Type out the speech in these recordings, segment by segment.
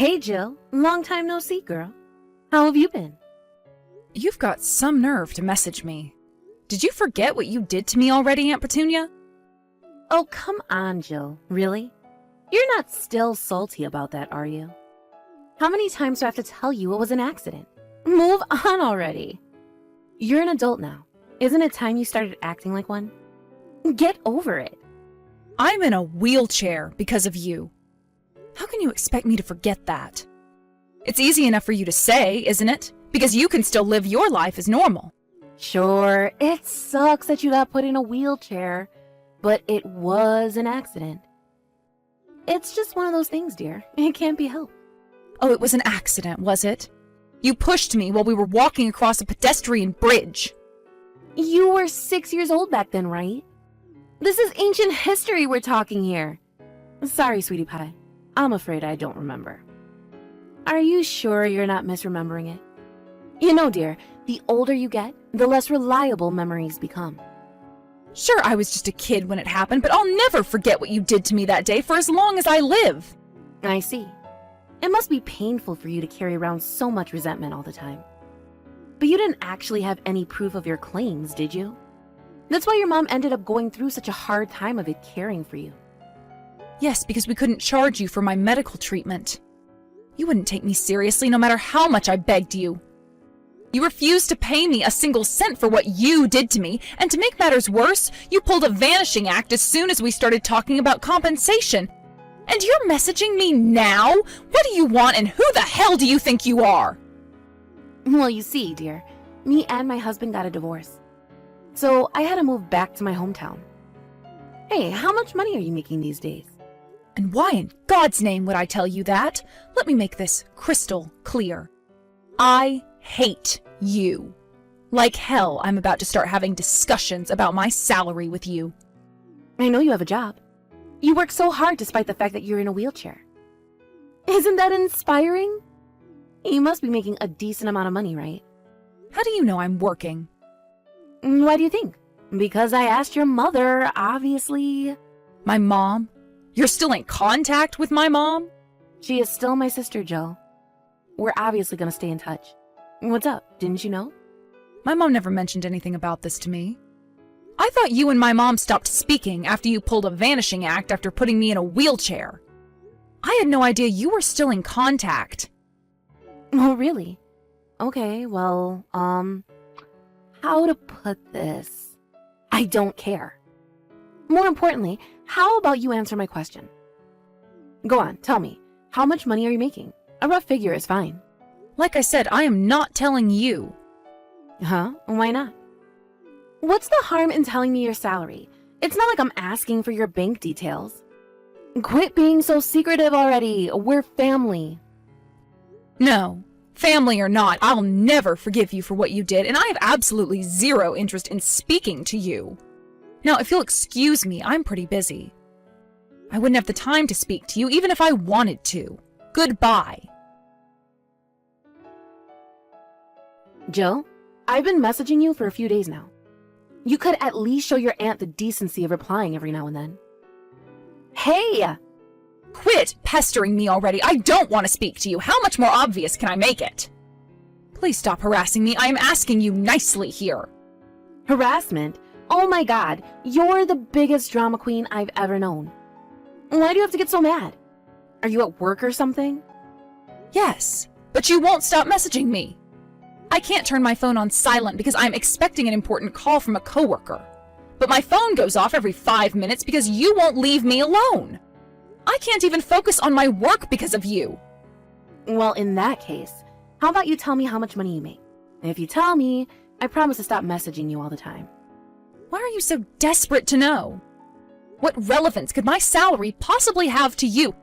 Hey, Jill. Long time no see, girl. How have you been? You've got some nerve to message me. Did you forget what you did to me already, Aunt Petunia? Oh, come on, Jill. Really? You're not still salty about that, are you? How many times do I have to tell you it was an accident? Move on already. You're an adult now. Isn't it time you started acting like one? Get over it. I'm in a wheelchair because of you. How can you expect me to forget that? It's easy enough for you to say, isn't it? Because you can still live your life as normal. Sure, it sucks that you got put in a wheelchair, but it was an accident. It's just one of those things, dear. It can't be helped. Oh, it was an accident, was it? You pushed me while we were walking across a pedestrian bridge. You were 6 years old back then, right? This is ancient history we're talking here. Sorry, sweetie pie. I'm afraid I don't remember. Are you sure you're not misremembering it? You know, dear, the older you get, the less reliable memories become. Sure, I was just a kid when it happened, but I'll never forget what you did to me that day for as long as I live. I see. It must be painful for you to carry around so much resentment all the time. But you didn't actually have any proof of your claims, did you? That's why your mom ended up going through such a hard time of it caring for you. Yes, because we couldn't charge you for my medical treatment. You wouldn't take me seriously no matter how much I begged you. You refused to pay me a single cent for what you did to me, and to make matters worse, you pulled a vanishing act as soon as we started talking about compensation. And you're messaging me now? What do you want, and who the hell do you think you are? Well, you see, dear, me and my husband got a divorce. So I had to move back to my hometown. Hey, how much money are you making these days? And why in God's name would I tell you that? Let me make this crystal clear. I hate you. Like hell, I'm about to start having discussions about my salary with you. I know you have a job. You work so hard despite the fact that you're in a wheelchair. Isn't that inspiring? You must be making a decent amount of money, right? How do you know I'm working? Why do you think? Because I asked your mother, obviously. My mom? You're still in contact with my mom? She is still my sister, Jill. We're obviously going to stay in touch. What's up? Didn't you know? My mom never mentioned anything about this to me. I thought you and my mom stopped speaking after you pulled a vanishing act after putting me in a wheelchair. I had no idea you were still in contact. Oh, really? Okay, well, how to put this? I don't care. More importantly, how about you answer my question? Go on, tell me. How much money are you making? A rough figure is fine. Like I said, I am not telling you. Huh? Why not? What's the harm in telling me your salary? It's not like I'm asking for your bank details. Quit being so secretive already. We're family. No. Family or not, I'll never forgive you for what you did, and I have absolutely zero interest in speaking to you. Now, if you'll excuse me, I'm pretty busy. I wouldn't have the time to speak to you, even if I wanted to. Goodbye. Jill, I've been messaging you for a few days now. You could at least show your aunt the decency of replying every now and then. Hey! Quit pestering me already. I don't want to speak to you. How much more obvious can I make it? Please stop harassing me. I am asking you nicely here. Harassment? Oh my god, you're the biggest drama queen I've ever known. Why do you have to get so mad? Are you at work or something? Yes, but you won't stop messaging me. I can't turn my phone on silent because I'm expecting an important call from a coworker. But my phone goes off every 5 minutes because you won't leave me alone. I can't even focus on my work because of you. Well, in that case, how about you tell me how much money you make? And if you tell me, I promise to stop messaging you all the time. Why are you so desperate to know? What relevance could my salary possibly have to you?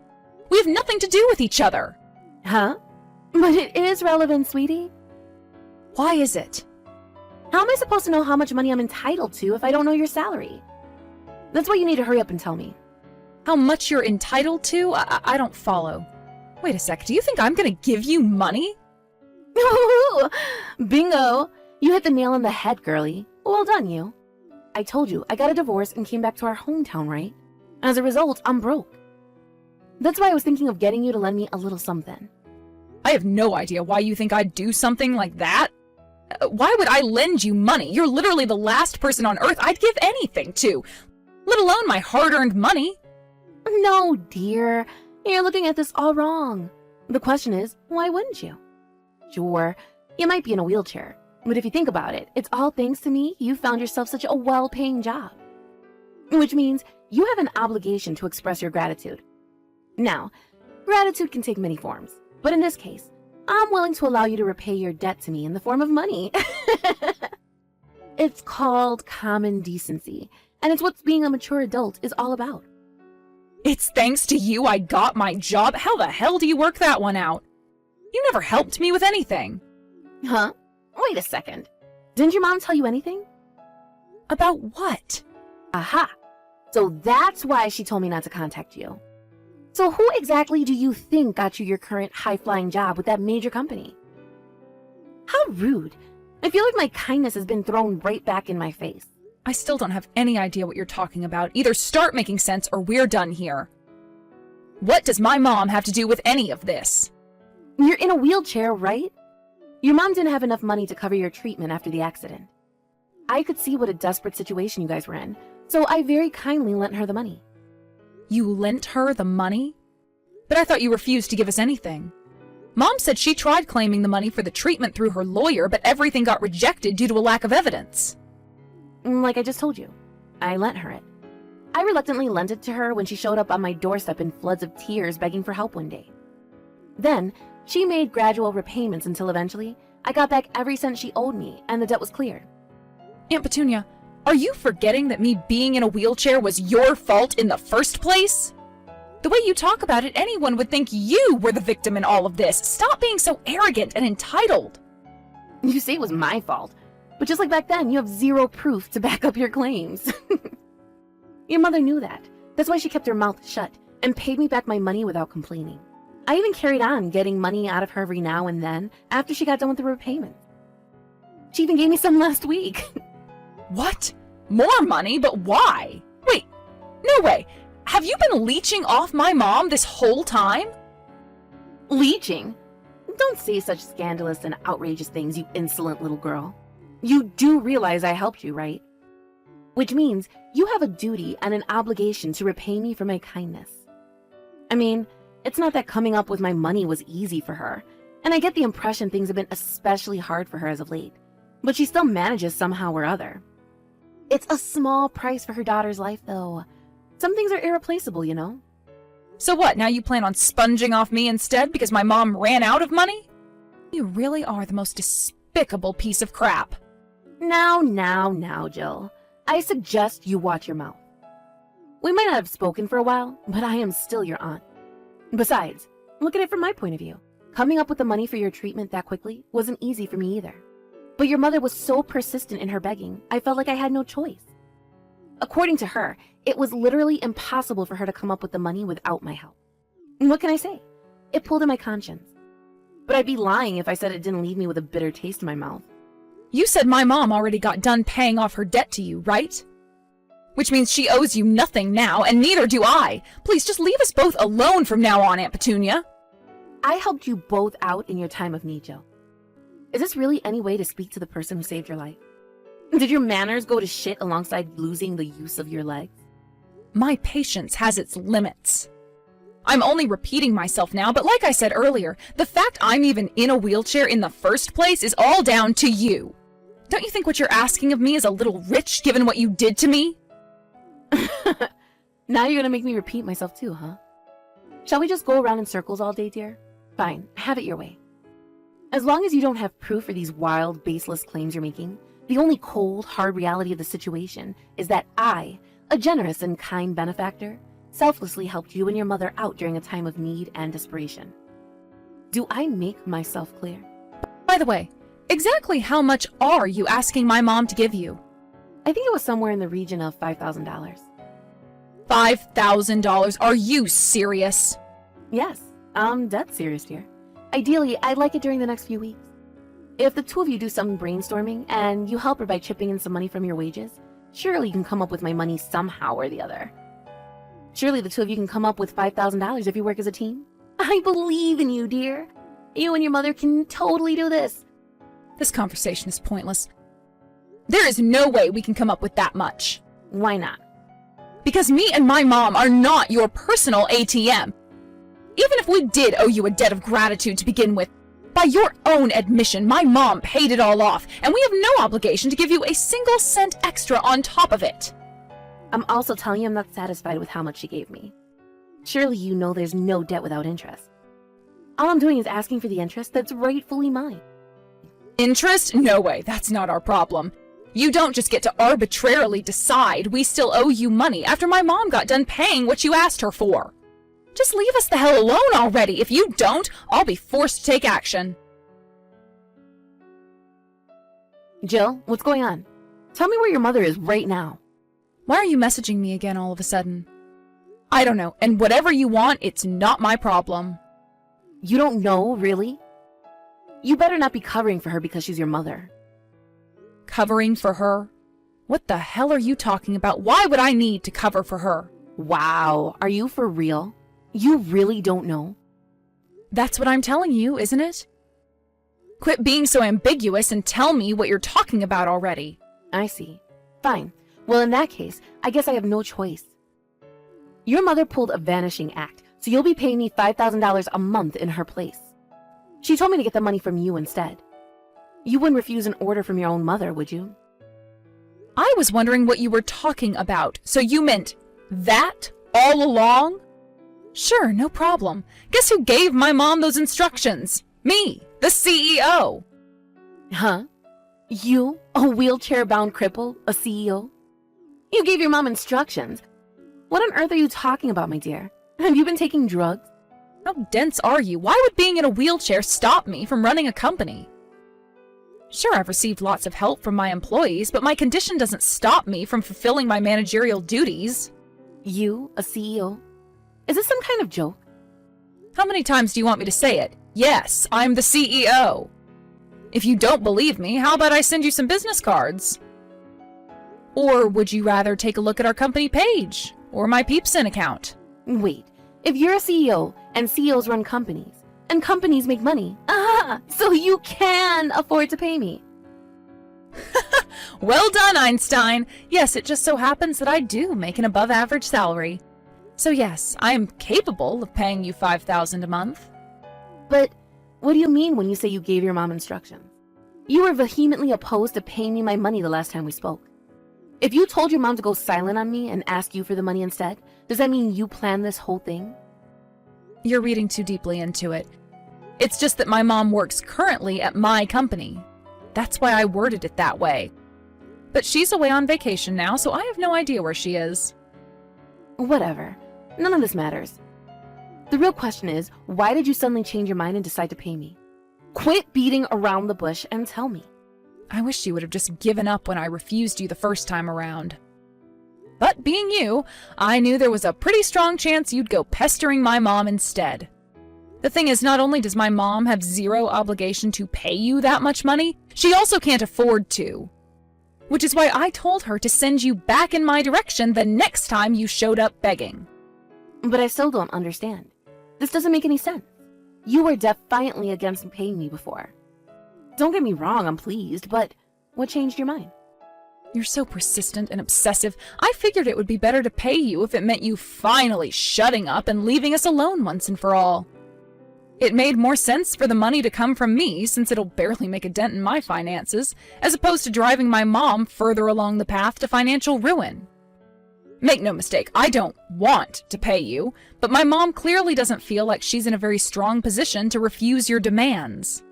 We have nothing to do with each other. Huh? But it is relevant, sweetie. Why is it? How am I supposed to know how much money I'm entitled to if I don't know your salary? That's why you need to hurry up and tell me. How much you're entitled to? I don't follow. Wait a sec, do you think I'm gonna give you money? Bingo! You hit the nail on the head, girlie. Well done, you. I told you, I got a divorce and came back to our hometown, right? As a result, I'm broke. That's why I was thinking of getting you to lend me a little something. I have no idea why you think I'd do something like that. Why would I lend you money? You're literally the last person on earth I'd give anything to, let alone my hard-earned money. No, dear. You're looking at this all wrong. The question is, why wouldn't you? Sure, you might be in a wheelchair, but if you think about it, it's all thanks to me you found yourself such a well-paying job. Which means you have an obligation to express your gratitude. Now, gratitude can take many forms, but in this case, I'm willing to allow you to repay your debt to me in the form of money. It's called common decency, and it's what being a mature adult is all about. It's thanks to you I got my job? How the hell do you work that one out? You never helped me with anything. Huh? Wait a second. Didn't your mom tell you anything? About what? Aha! So that's why she told me not to contact you. So who exactly do you think got you your current high-flying job with that major company? How rude. I feel like my kindness has been thrown right back in my face. I still don't have any idea what you're talking about. Either start making sense or we're done here. What does my mom have to do with any of this? You're in a wheelchair, right? Your mom didn't have enough money to cover your treatment after the accident. I could see what a desperate situation you guys were in, so I very kindly lent her the money. You lent her the money? But I thought you refused to give us anything. Mom said she tried claiming the money for the treatment through her lawyer, but everything got rejected due to a lack of evidence. Like I just told you, I lent her it. I reluctantly lent it to her when she showed up on my doorstep in floods of tears begging for help one day. Then, she made gradual repayments until eventually, I got back every cent she owed me and the debt was cleared. Aunt Petunia, are you forgetting that me being in a wheelchair was your fault in the first place? The way you talk about it, anyone would think you were the victim in all of this. Stop being so arrogant and entitled. You say it was my fault, but just like back then, you have zero proof to back up your claims. Your mother knew that. That's why she kept her mouth shut and paid me back my money without complaining. I even carried on getting money out of her every now and then after she got done with the repayment. She even gave me some last week. What? More money? But why? Wait, no way. Have you been leeching off my mom this whole time? Leeching? Don't say such scandalous and outrageous things, you insolent little girl. You do realize I helped you, right? Which means you have a duty and an obligation to repay me for my kindness. I mean, it's not that coming up with my money was easy for her, and I get the impression things have been especially hard for her as of late, but she still manages somehow or other. It's a small price for her daughter's life, though. Some things are irreplaceable, you know? So what, now you plan on sponging off me instead because my mom ran out of money? You really are the most despicable piece of crap. Now, Jill. I suggest you watch your mouth. We might not have spoken for a while, but I am still your aunt. Besides, look at it from my point of view. Coming up with the money for your treatment that quickly wasn't easy for me either. But your mother was so persistent in her begging, I felt like I had no choice. According to her, it was literally impossible for her to come up with the money without my help. And what can I say? It pulled at my conscience. But I'd be lying if I said it didn't leave me with a bitter taste in my mouth. You said my mom already got done paying off her debt to you, right? Which means she owes you nothing now, and neither do I. Please just leave us both alone from now on, Aunt Petunia. I helped you both out in your time of need, Jill. Is this really any way to speak to the person who saved your life? Did your manners go to shit alongside losing the use of your legs? My patience has its limits. I'm only repeating myself now, but like I said earlier, the fact I'm even in a wheelchair in the first place is all down to you. Don't you think what you're asking of me is a little rich, given what you did to me? Now you're gonna make me repeat myself too, huh? Shall we just go around in circles all day, dear? Fine, have it your way. As long as you don't have proof for these wild, baseless claims you're making, the only cold, hard reality of the situation is that I, a generous and kind benefactor, selflessly helped you and your mother out during a time of need and desperation. Do I make myself clear? By the way, exactly how much are you asking my mom to give you? I think it was somewhere in the region of $5,000. $5,000? Are you serious? Yes, I'm dead serious, dear. Ideally, I'd like it during the next few weeks. If the two of you do some brainstorming and you help her by chipping in some money from your wages, surely you can come up with my money somehow or the other. Surely the two of you can come up with $5,000 if you work as a team. I believe in you, dear. You and your mother can totally do this. This conversation is pointless. There is no way we can come up with that much. Why not? Because me and my mom are not your personal ATM. Even if we did owe you a debt of gratitude to begin with, by your own admission, my mom paid it all off, and we have no obligation to give you a single cent extra on top of it. I'm also telling you I'm not satisfied with how much she gave me. Surely you know there's no debt without interest. All I'm doing is asking for the interest that's rightfully mine. Interest? No way, that's not our problem. You don't just get to arbitrarily decide we still owe you money after my mom got done paying what you asked her for. Just leave us the hell alone already. If you don't, I'll be forced to take action. Jill, what's going on? Tell me where your mother is right now. Why are you messaging me again all of a sudden? I don't know, and whatever you want, it's not my problem. You don't know, really? You better not be covering for her because she's your mother. Covering for her? What the hell are you talking about? Why would I need to cover for her? Wow, are you for real? You really don't know? That's what I'm telling you, isn't it? Quit being so ambiguous and tell me what you're talking about already. I see. Fine. Well, in that case, I guess I have no choice. Your mother pulled a vanishing act, so you'll be paying me $5,000 a month in her place. She told me to get the money from you instead. You wouldn't refuse an order from your own mother, would you? I was wondering what you were talking about. So you meant that all along? Sure, no problem. Guess who gave my mom those instructions? Me, the CEO. Huh? You, a wheelchair-bound cripple, a CEO? You gave your mom instructions. What on earth are you talking about, my dear? Have you been taking drugs? How dense are you? Why would being in a wheelchair stop me from running a company? Sure, I've received lots of help from my employees, but my condition doesn't stop me from fulfilling my managerial duties. You, a CEO? Is this some kind of joke? How many times do you want me to say it? Yes, I'm the CEO. If you don't believe me, how about I send you some business cards? Or would you rather take a look at our company page or my Peepsin account? Wait, if you're a CEO and CEOs run companies and companies make money, so you can afford to pay me. Well done, Einstein. Yes, it just so happens that I do make an above-average salary. So yes, I am capable of paying you $5,000 a month. But what do you mean when you say you gave your mom instructions? You were vehemently opposed to paying me my money the last time we spoke. If you told your mom to go silent on me and ask you for the money instead, does that mean you planned this whole thing? You're reading too deeply into it. It's just that my mom works currently at my company. That's why I worded it that way. But she's away on vacation now, so I have no idea where she is. Whatever. None of this matters. The real question is, why did you suddenly change your mind and decide to pay me? Quit beating around the bush and tell me. I wish you would have just given up when I refused you the first time around. But being you, I knew there was a pretty strong chance you'd go pestering my mom instead. The thing is, not only does my mom have zero obligation to pay you that much money, she also can't afford to. Which is why I told her to send you back in my direction the next time you showed up begging. But I still don't understand. This doesn't make any sense. You were defiantly against paying me before. Don't get me wrong, I'm pleased, but what changed your mind? You're so persistent and obsessive. I figured it would be better to pay you if it meant you finally shutting up and leaving us alone once and for all. It made more sense for the money to come from me, since it'll barely make a dent in my finances, as opposed to driving my mom further along the path to financial ruin. Make no mistake, I don't want to pay you, but my mom clearly doesn't feel like she's in a very strong position to refuse your demands.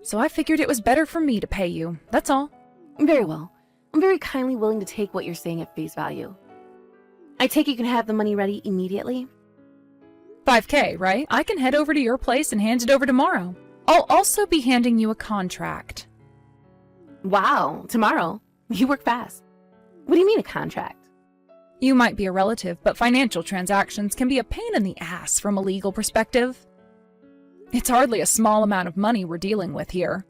So I figured it was better for me to pay you, that's all. Very well. I'm very kindly willing to take what you're saying at face value. I take it you can have the money ready immediately? $5,000, right? I can head over to your place and hand it over tomorrow. I'll also be handing you a contract. Wow, tomorrow? You work fast. What do you mean a contract? You might be a relative, but financial transactions can be a pain in the ass from a legal perspective. It's hardly a small amount of money we're dealing with here.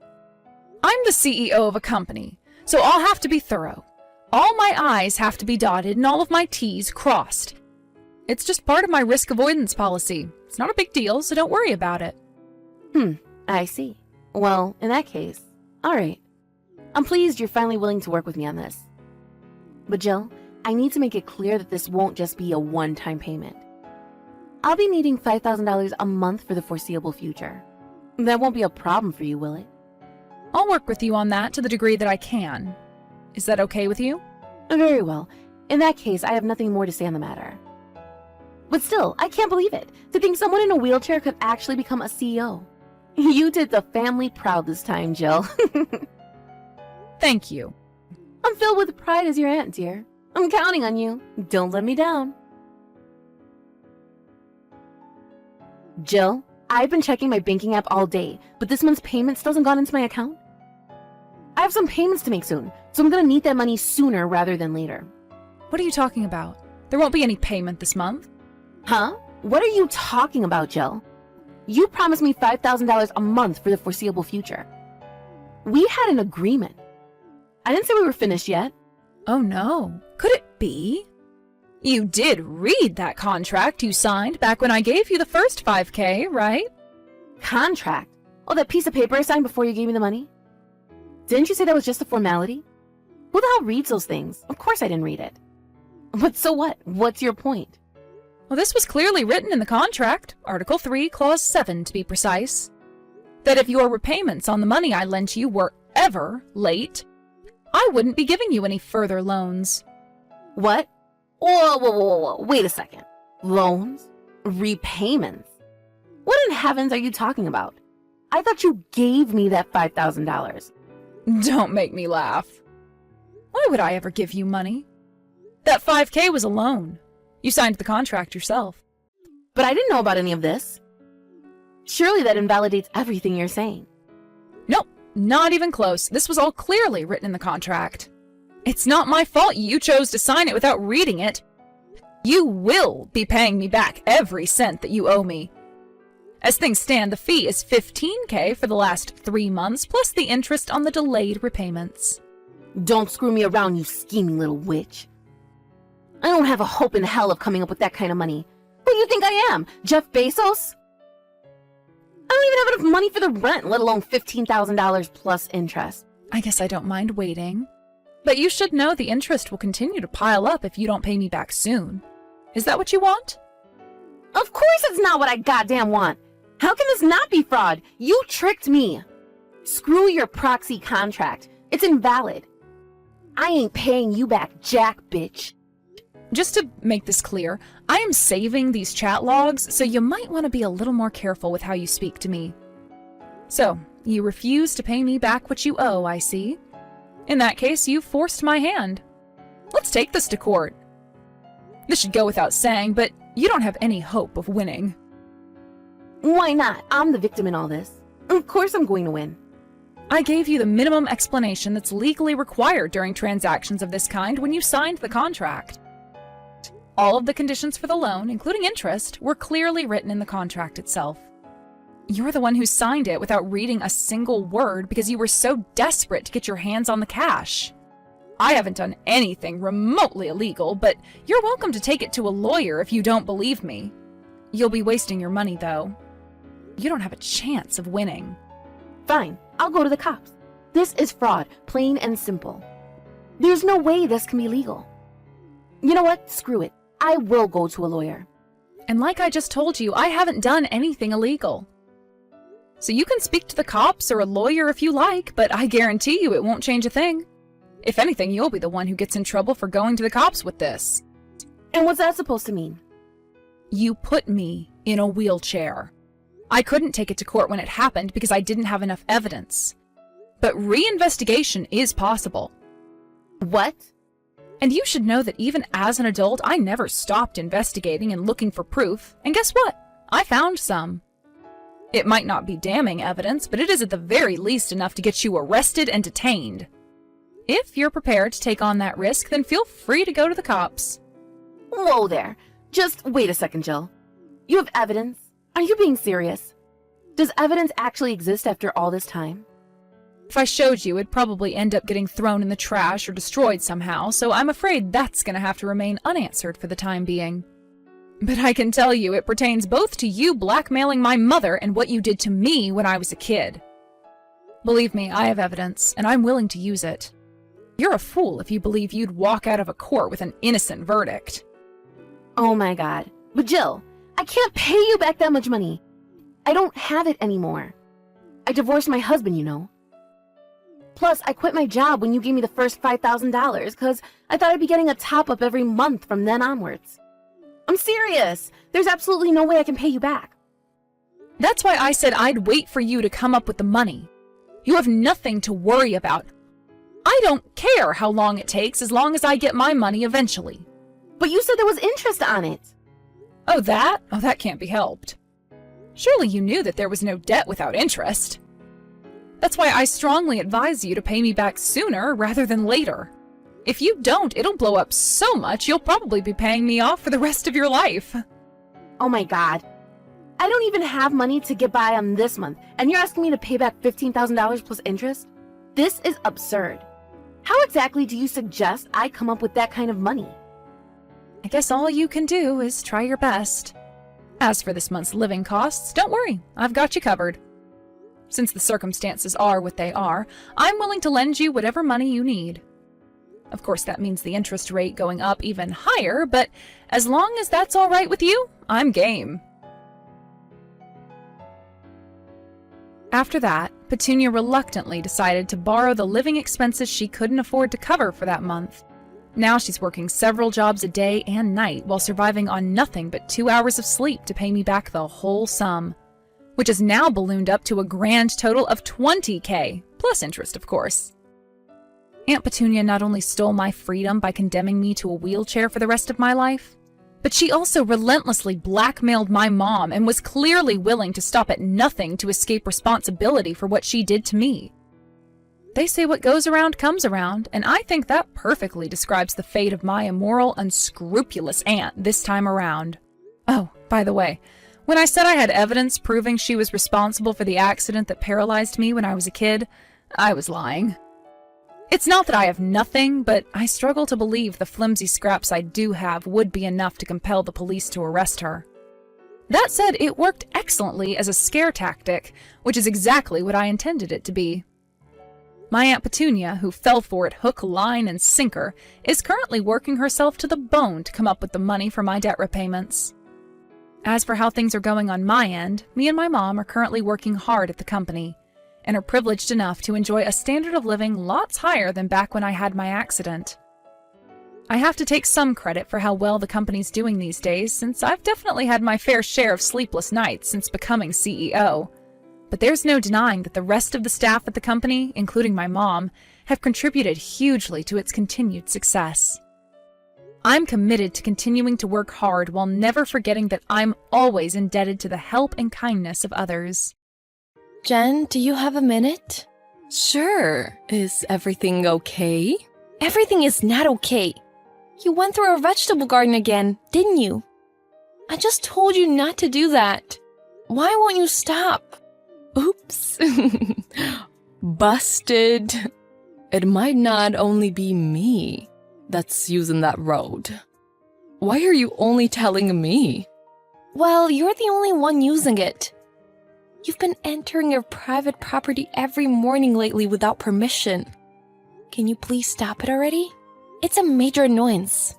I'm the CEO of a company, so I'll have to be thorough. All my I's have to be dotted and all of my T's crossed. It's just part of my risk avoidance policy. It's not a big deal, so don't worry about it. I see. Well, in that case, alright. I'm pleased you're finally willing to work with me on this. But Jill, I need to make it clear that this won't just be a one-time payment. I'll be needing $5,000 a month for the foreseeable future. That won't be a problem for you, will it? I'll work with you on that to the degree that I can. Is that okay with you? Very well. In that case, I have nothing more to say on the matter. But still, I can't believe it. To think someone in a wheelchair could actually become a CEO. You did the family proud this time, Jill. Thank you. I'm filled with pride as your aunt, dear. I'm counting on you. Don't let me down. Jill, I've been checking my banking app all day, but this month's payment still hasn't gone into my account. I have some payments to make soon, so I'm gonna need that money sooner rather than later. What are you talking about? There won't be any payment this month. Huh? What are you talking about, Jill? You promised me $5,000 a month for the foreseeable future. We had an agreement. I didn't say we were finished yet. Oh no. Could it be? You did read that contract you signed back when I gave you the first $5,000, right? Contract? Oh, that piece of paper I signed before you gave me the money? Didn't you say that was just a formality? Who the hell reads those things? Of course I didn't read it. But so what? What's your point? Well, this was clearly written in the contract, Article 3, Clause 7 to be precise, that if your repayments on the money I lent you were ever late, I wouldn't be giving you any further loans. What? Whoa. Wait a second. Loans? Repayments? What in heavens are you talking about? I thought you gave me that $5,000. Don't make me laugh. Why would I ever give you money? That $5,000 was a loan. You signed the contract yourself. But I didn't know about any of this. Surely that invalidates everything you're saying. Nope, not even close. This was all clearly written in the contract. It's not my fault you chose to sign it without reading it. You will be paying me back every cent that you owe me. As things stand, the fee is $15,000 for the last 3 months, plus the interest on the delayed repayments. Don't screw me around, you scheming little witch. I don't have a hope in hell of coming up with that kind of money. Who do you think I am, Jeff Bezos? I don't even have enough money for the rent, let alone $15,000 plus interest. I guess I don't mind waiting. But you should know the interest will continue to pile up if you don't pay me back soon. Is that what you want? Of course it's not what I goddamn want. How can this not be fraud? You tricked me. Screw your proxy contract. It's invalid. I ain't paying you back, jack bitch. Just to make this clear, I am saving these chat logs, so you might want to be a little more careful with how you speak to me. So, you refuse to pay me back what you owe, I see. In that case, you forced my hand. Let's take this to court. This should go without saying, but you don't have any hope of winning. Why not? I'm the victim in all this. Of course I'm going to win. I gave you the minimum explanation that's legally required during transactions of this kind when you signed the contract. All of the conditions for the loan, including interest, were clearly written in the contract itself. You're the one who signed it without reading a single word because you were so desperate to get your hands on the cash. I haven't done anything remotely illegal, but you're welcome to take it to a lawyer if you don't believe me. You'll be wasting your money, though. You don't have a chance of winning. Fine, I'll go to the cops. This is fraud, plain and simple. There's no way this can be legal. You know what? Screw it. I will go to a lawyer. And like I just told you, I haven't done anything illegal. So you can speak to the cops or a lawyer if you like, but I guarantee you it won't change a thing. If anything, you'll be the one who gets in trouble for going to the cops with this. And what's that supposed to mean? You put me in a wheelchair. I couldn't take it to court when it happened because I didn't have enough evidence. But reinvestigation is possible. What? And you should know that even as an adult, I never stopped investigating and looking for proof. And guess what? I found some. It might not be damning evidence, but it is at the very least enough to get you arrested and detained. If you're prepared to take on that risk, then feel free to go to the cops. Whoa there. Just wait a second, Jill. You have evidence? Are you being serious? Does evidence actually exist after all this time? If I showed you, it'd probably end up getting thrown in the trash or destroyed somehow, so I'm afraid that's gonna have to remain unanswered for the time being. But I can tell you it pertains both to you blackmailing my mother and what you did to me when I was a kid. Believe me, I have evidence, and I'm willing to use it. You're a fool if you believe you'd walk out of a court with an innocent verdict. Oh my god. But Jill, I can't pay you back that much money. I don't have it anymore. I divorced my husband, you know. Plus, I quit my job when you gave me the first $5,000 because I thought I'd be getting a top-up every month from then onwards. I'm serious. There's absolutely no way I can pay you back. That's why I said I'd wait for you to come up with the money. You have nothing to worry about. I don't care how long it takes as long as I get my money eventually. But you said there was interest on it. Oh, that? Oh, that can't be helped. Surely you knew that there was no debt without interest. That's why I strongly advise you to pay me back sooner rather than later. If you don't, it'll blow up so much you'll probably be paying me off for the rest of your life. Oh my god. I don't even have money to get by on this month, and you're asking me to pay back $15,000 plus interest? This is absurd. How exactly do you suggest I come up with that kind of money? I guess all you can do is try your best. As for this month's living costs, don't worry, I've got you covered. Since the circumstances are what they are, I'm willing to lend you whatever money you need. Of course, that means the interest rate going up even higher, but as long as that's all right with you, I'm game. After that, Petunia reluctantly decided to borrow the living expenses she couldn't afford to cover for that month. Now she's working several jobs a day and night while surviving on nothing but 2 hours of sleep to pay me back the whole sum, which has now ballooned up to a grand total of $20,000, plus interest, of course. Aunt Petunia not only stole my freedom by condemning me to a wheelchair for the rest of my life, but she also relentlessly blackmailed my mom and was clearly willing to stop at nothing to escape responsibility for what she did to me. They say what goes around comes around, and I think that perfectly describes the fate of my immoral, unscrupulous aunt this time around. Oh, by the way, when I said I had evidence proving she was responsible for the accident that paralyzed me when I was a kid, I was lying. It's not that I have nothing, but I struggle to believe the flimsy scraps I do have would be enough to compel the police to arrest her. That said, it worked excellently as a scare tactic, which is exactly what I intended it to be. My Aunt Petunia, who fell for it hook, line, and sinker, is currently working herself to the bone to come up with the money for my debt repayments. As for how things are going on my end, me and my mom are currently working hard at the company, and are privileged enough to enjoy a standard of living lots higher than back when I had my accident. I have to take some credit for how well the company's doing these days, since I've definitely had my fair share of sleepless nights since becoming CEO. But there's no denying that the rest of the staff at the company, including my mom, have contributed hugely to its continued success. I'm committed to continuing to work hard while never forgetting that I'm always indebted to the help and kindness of others. Jen, do you have a minute? Sure. Is everything okay? Everything is not okay. You went through our vegetable garden again, didn't you? I just told you not to do that. Why won't you stop? Oops. Busted. It might not only be me that's using that road. Why are you only telling me? Well, you're the only one using it. You've been entering your private property every morning lately without permission. Can you please stop it already? It's a major annoyance.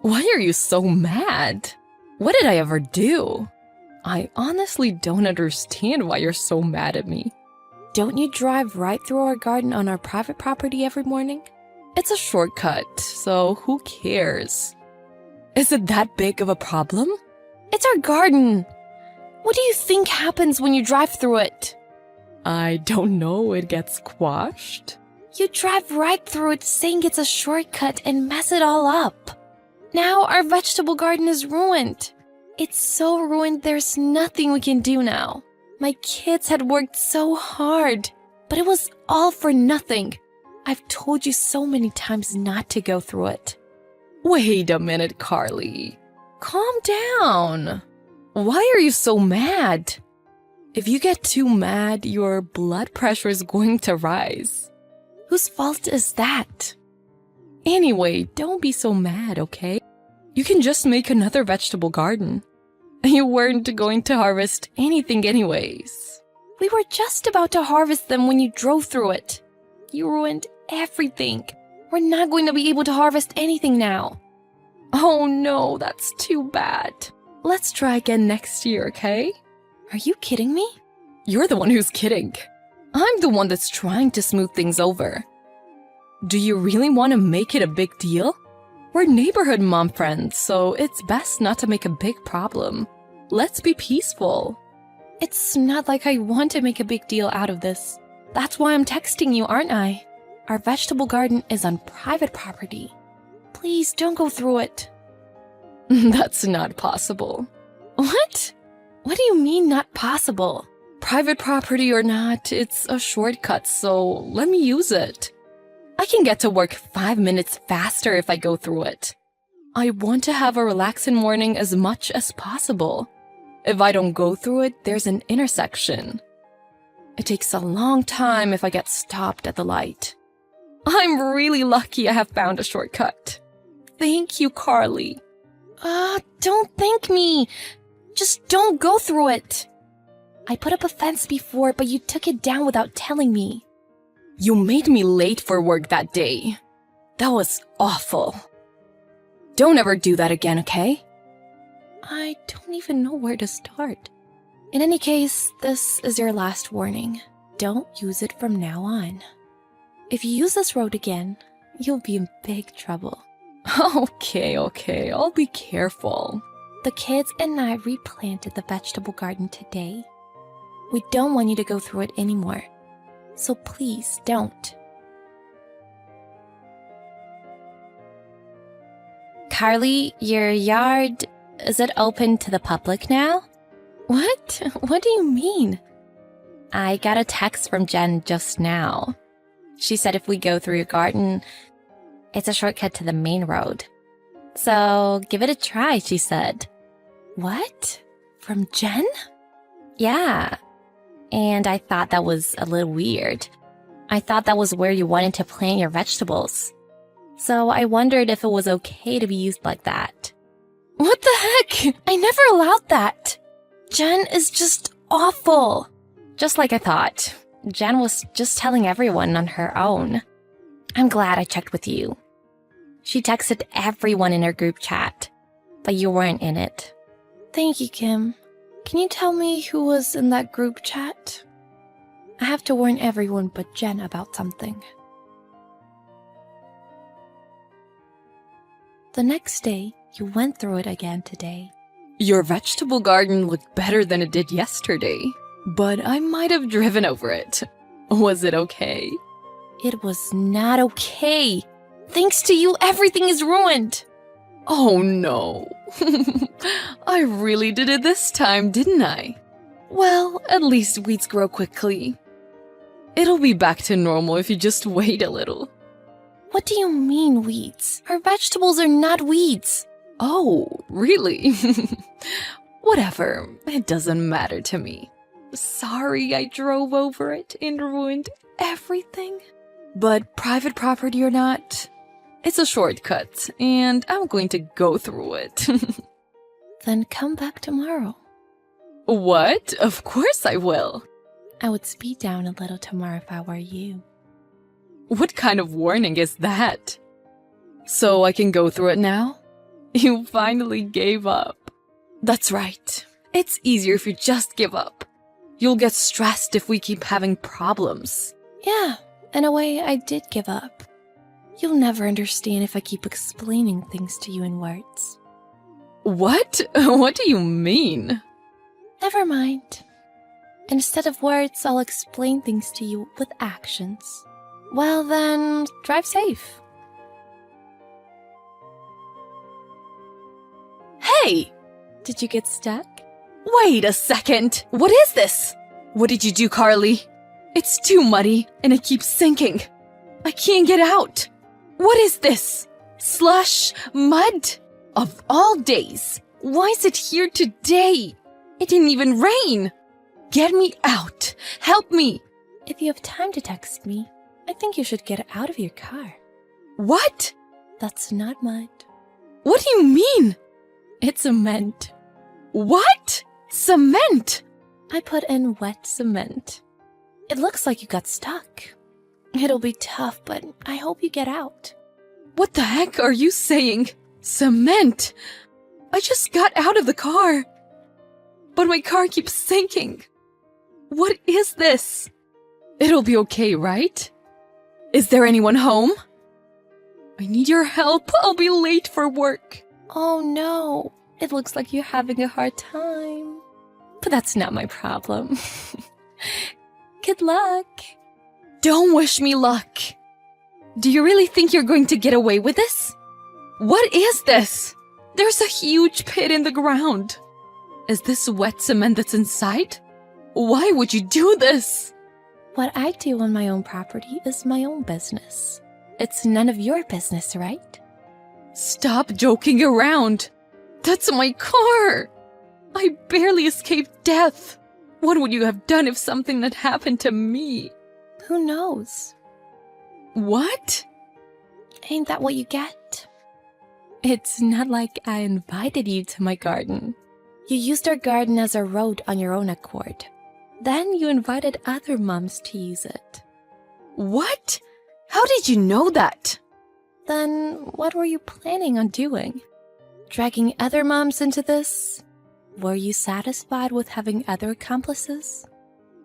Why are you so mad? What did I ever do? I honestly don't understand why you're so mad at me. Don't you drive right through our garden on our private property every morning? It's a shortcut, so who cares? Is it that big of a problem? It's our garden. What do you think happens when you drive through it? I don't know, it gets squashed. You drive right through it saying it's a shortcut and mess it all up. Now our vegetable garden is ruined. It's so ruined there's nothing we can do now. My kids had worked so hard, but it was all for nothing. I've told you so many times not to go through it. Wait a minute, Carly. Calm down. Why are you so mad? If you get too mad, your blood pressure is going to rise. Whose fault is that? Anyway, don't be so mad, okay? You can just make another vegetable garden. You weren't going to harvest anything anyways. We were just about to harvest them when you drove through it. You ruined everything. We're not going to be able to harvest anything now. Oh no, that's too bad. Let's try again next year, okay? Are you kidding me? You're the one who's kidding. I'm the one that's trying to smooth things over. Do you really want to make it a big deal? We're neighborhood mom friends, so it's best not to make a big problem. Let's be peaceful. It's not like I want to make a big deal out of this. That's why I'm texting you, aren't I? Our vegetable garden is on private property. Please don't go through it. That's not possible. What? What do you mean not possible? Private property or not, it's a shortcut, so let me use it. I can get to work 5 minutes faster if I go through it. I want to have a relaxing morning as much as possible. If I don't go through it, there's an intersection. It takes a long time if I get stopped at the light. I'm really lucky I have found a shortcut. Thank you, Carly. Don't thank me. Just don't go through it. I put up a fence before, but you took it down without telling me. You made me late for work that day. That was awful. Don't ever do that again, okay? I don't even know where to start. In any case, this is your last warning. Don't use it from now on. If you use this road again, you'll be in big trouble. Okay, I'll be careful. The kids and I replanted the vegetable garden today. We don't want you to go through it anymore. So please don't. Carly, your yard, is it open to the public now? What? What do you mean? I got a text from Jen just now. She said if we go through your garden, it's a shortcut to the main road. So give it a try, she said. What? From Jen? Yeah. And I thought that was a little weird. I thought that was where you wanted to plant your vegetables. So I wondered if it was okay to be used like that. What the heck? I never allowed that. Jen is just awful. Just like I thought. Jen was just telling everyone on her own. I'm glad I checked with you. She texted everyone in her group chat, but you weren't in it. Thank you, Kim. Can you tell me who was in that group chat? I have to warn everyone but Jen about something. The next day, you went through it again today. Your vegetable garden looked better than it did yesterday, but I might have driven over it. Was it okay? It was not okay. Thanks to you, everything is ruined. Oh no. I really did it this time, didn't I? Well, at least weeds grow quickly. It'll be back to normal if you just wait a little. What do you mean, weeds? Our vegetables are not weeds. Oh, really? Whatever, it doesn't matter to me. Sorry I drove over it and ruined everything. But private property or not, it's a shortcut, and I'm going to go through it. Then come back tomorrow. What? Of course I will. I would speed down a little tomorrow if I were you. What kind of warning is that? So I can go through it now? You finally gave up. That's right. It's easier if you just give up. You'll get stressed if we keep having problems. Yeah, in a way, I did give up. You'll never understand if I keep explaining things to you in words. What? What do you mean? Never mind. Instead of words, I'll explain things to you with actions. Well then, drive safe. Hey! Did you get stuck? Wait a second! What is this? What did you do, Carly? It's too muddy, and it keeps sinking. I can't get out. What is this? Slush? Mud? Of all days, why is it here today? It didn't even rain. Get me out. Help me. If you have time to text me, I think you should get out of your car. What? That's not mud. What do you mean? It's cement. What? Cement? I put in wet cement. It looks like you got stuck. It'll be tough, but I hope you get out. What the heck are you saying? Cement? I just got out of the car. But my car keeps sinking. What is this? It'll be okay, right? Is there anyone home? I need your help. I'll be late for work. Oh no, it looks like you're having a hard time. But that's not my problem. Good luck. Don't wish me luck. Do you really think you're going to get away with this? What is this? There's a huge pit in the ground. Is this wet cement that's inside? Why would you do this? What I do on my own property is my own business. It's none of your business, right? Stop joking around. That's my car. I barely escaped death. What would you have done if something had happened to me? Who knows? What? Ain't that what you get? It's not like I invited you to my garden. You used our garden as a road on your own accord. Then you invited other moms to use it. What? How did you know that? Then what were you planning on doing? Dragging other moms into this? Were you satisfied with having other accomplices?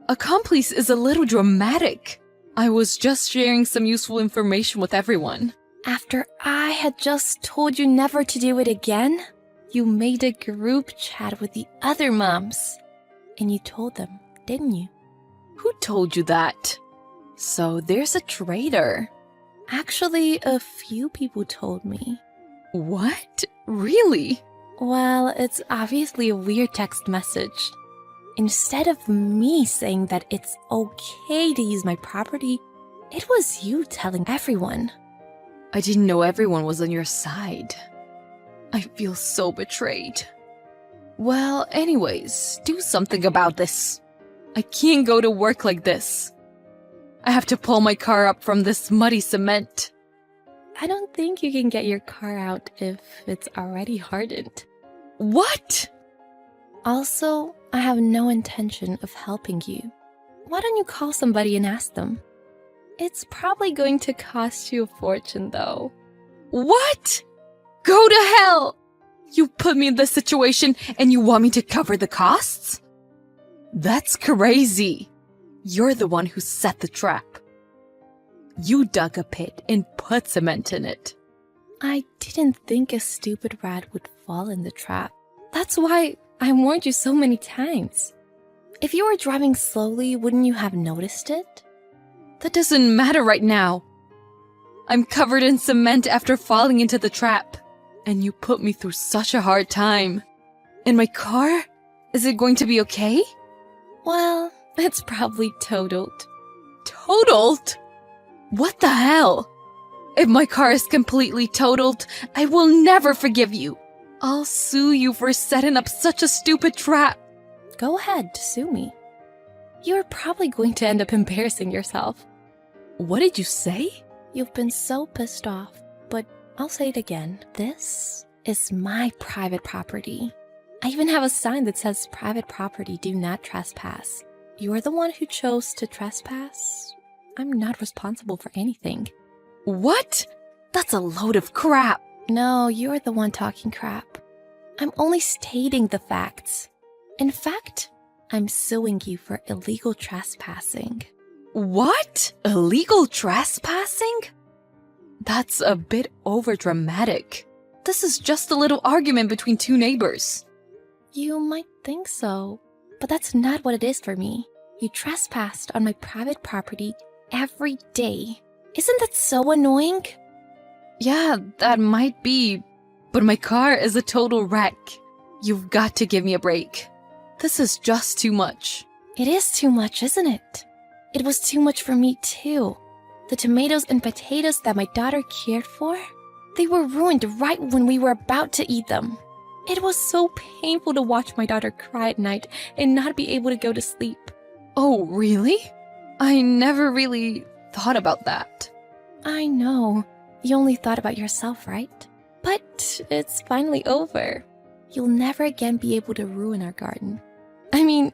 Accomplice is a little dramatic. I was just sharing some useful information with everyone. After I had just told you never to do it again, you made a group chat with the other moms. And you told them, didn't you? Who told you that? So there's a traitor. Actually, a few people told me. What? Really? Well, it's obviously a weird text message. Instead of me saying that it's okay to use my property, it was you telling everyone. I didn't know everyone was on your side. I feel so betrayed. Well, anyways, do something about this. I can't go to work like this. I have to pull my car up from this muddy cement. I don't think you can get your car out if it's already hardened. What? Also, I have no intention of helping you. Why don't you call somebody and ask them? It's probably going to cost you a fortune, though. What? Go to hell! You put me in this situation and you want me to cover the costs? That's crazy. You're the one who set the trap. You dug a pit and put cement in it. I didn't think a stupid rat would fall in the trap. That's why I warned you so many times. If you were driving slowly, wouldn't you have noticed it? That doesn't matter right now. I'm covered in cement after falling into the trap. And you put me through such a hard time. And my car? Is it going to be okay? Well, it's probably totaled. Totaled? What the hell? If my car is completely totaled, I will never forgive you. I'll sue you for setting up such a stupid trap. Go ahead, sue me. You're probably going to end up embarrassing yourself. What did you say? You've been so pissed off, but I'll say it again. This is my private property. I even have a sign that says private property, do not trespass. You're the one who chose to trespass. I'm not responsible for anything. What? That's a load of crap. No, you're the one talking crap. I'm only stating the facts. In fact, I'm suing you for illegal trespassing. What? Illegal trespassing? That's a bit overdramatic. This is just a little argument between two neighbors. You might think so, but that's not what it is for me. You trespassed on my private property every day. Isn't that so annoying? Yeah, that might be, but my car is a total wreck. You've got to give me a break. This is just too much. It is too much, isn't it? It was too much for me too. The tomatoes and potatoes that my daughter cared for, they were ruined right when we were about to eat them. It was so painful to watch my daughter cry at night and not be able to go to sleep. Oh, really? I never really thought about that. I know. You only thought about yourself, right? But it's finally over. You'll never again be able to ruin our garden. I mean,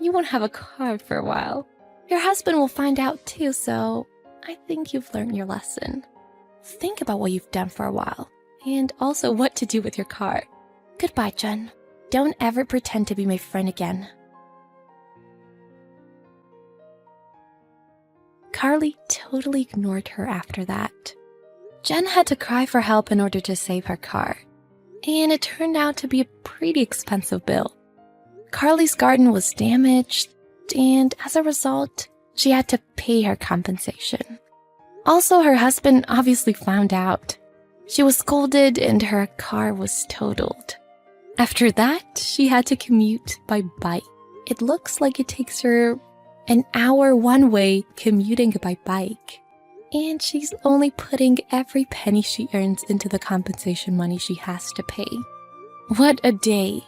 you won't have a car for a while. Your husband will find out too, so I think you've learned your lesson. Think about what you've done for a while, and also what to do with your car. Goodbye, Jen. Don't ever pretend to be my friend again. Carly totally ignored her after that. Jen had to cry for help in order to save her car, and it turned out to be a pretty expensive bill. Carly's garden was damaged, and as a result, she had to pay her compensation. Also, her husband obviously found out. She was scolded and her car was totaled. After that, she had to commute by bike. It looks like it takes her an hour one way commuting by bike. And she's only putting every penny she earns into the compensation money she has to pay. What a day